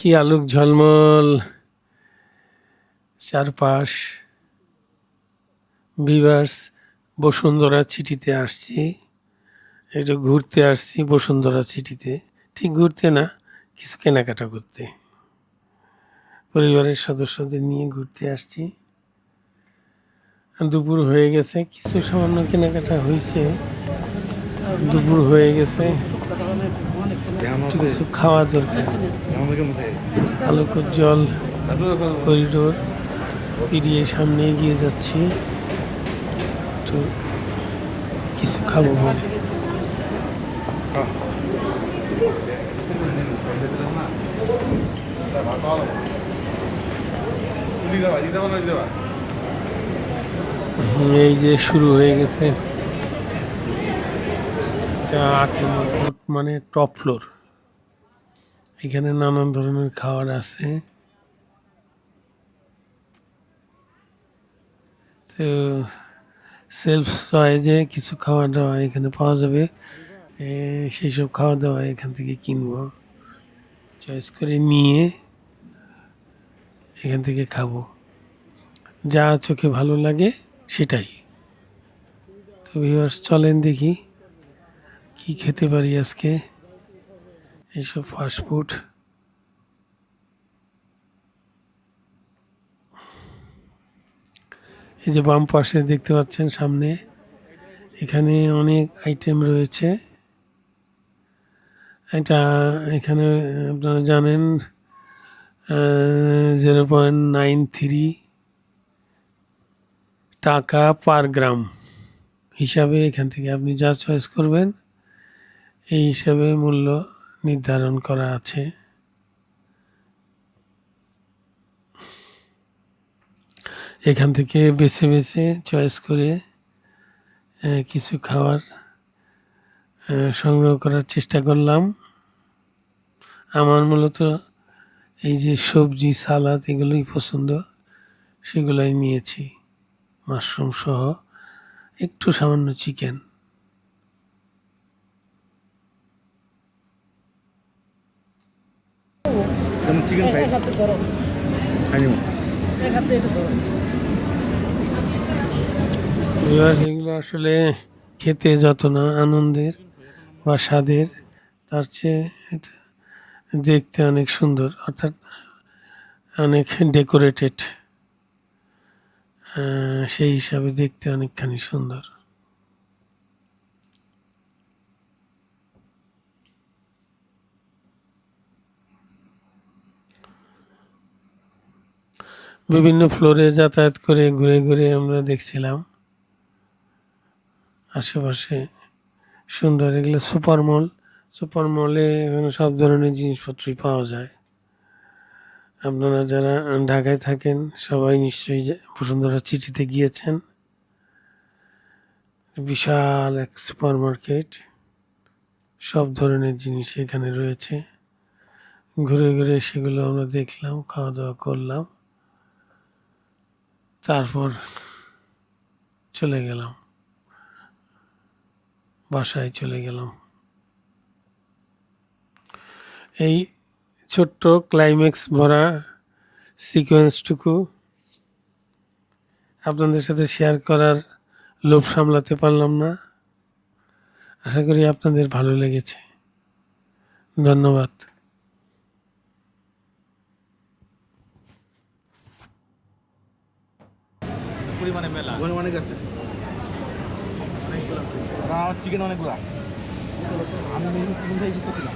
কি আলোক ঝলমল চারপাশ। ভিউয়ার্স, বসুন্ধরা সিটিতে আসছি, একটু ঘুরতে আসছি বসুন্ধরা সিটিতে। ঠিক ঘুরতে না, কিছু কেনাকাটা করতে, পরিবারের সদস্যদের নিয়ে ঘুরতে আসছি। দুপুর হয়ে গেছে, কিছু সামান্য কেনাকাটা হয়েছে, দুপুর হয়ে গেছে, একটু কিছু খাওয়া দরকার। আলোকোজ্জ্বল করিডোর পেরিয়ে সামনে এগিয়ে যাচ্ছি, একটু কিছু খাবো বলে। এই যে শুরু হয়ে গেছে, এটা 8 নম্বর ফুট, মানে টপ ফ্লোর। এখানে নানান ধরনের খাবার আছে। তো সেলফ চয়েজে কিছু খাওয়া দাওয়া এখানে পাওয়া যাবে, সেই সব খাওয়া দাওয়া এখান থেকে কিনবো, চয়েস করে নিয়ে এখান থেকে খাবো, যা চোখে ভালো লাগে সেটাই। তো ভিউয়ার্স, চলেন দেখি কি খেতে পারি আজকে। এইসব ফাস্টফুড, এই যে বাম পাশে দেখতে পাচ্ছেন সামনে, এখানে অনেক আইটেম রয়েছে। এখানে আপনারা জানেন 0.93 টাকা পার গ্রাম হিসাবে এখান থেকে আপনি যা চয়েস করবেন এই হিসাবে মূল্য নির্ধারণ করা আছে। এখান থেকে বেছে বেছে চয়েস করে কিছু খাবার সংগ্রহ করার চেষ্টা করলাম। আমার মূলত এই যে সবজি, সালাদ এগুলোই পছন্দ, সেগুলোই নিয়েছি, মাশরুম সহ, একটু সামান্য চিকেন। এগুলো আসলে খেতে যত না আনন্দের বা স্বাদের, তার চেয়ে দেখতে অনেক সুন্দর, অর্থাৎ অনেক ডেকোরেটেড, সেই হিসাবে দেখতে অনেকখানি সুন্দর। বিভিন্ন ফ্লোরে যাতায়াত করে ঘুরে ঘুরে আমরা দেখছিলাম আশেপাশে সুন্দর। এগুলো সুপার মল, সুপার মলে এখানে সব ধরনের জিনিসপত্রই পাওয়া যায়। আপনারা যারা ঢাকায় থাকেন সবাই নিশ্চয়ই বসুন্ধরা সিটিতে গিয়েছেন। বিশাল এক সুপার মার্কেট, সব ধরনের জিনিস এখানে রয়েছে। ঘুরে ঘুরে সেগুলো আমরা দেখলাম, খাওয়া দাওয়া করলাম, তারপর চলে গেলাম, বাসায় চলে গেলাম। এই ছোট্ট ক্লাইম্যাক্স ভরা সিকোয়েন্সটুকু আপনাদের সাথে শেয়ার করার লোভ সামলাতে পারলাম না। আশা করি আপনাদের ভালো লেগেছে। ধন্যবাদ। পরিমাণে মেলা অনেক আছে, চিকেন অনেকগুলা। আমি চিকেন খাই দিচ্ছিলাম,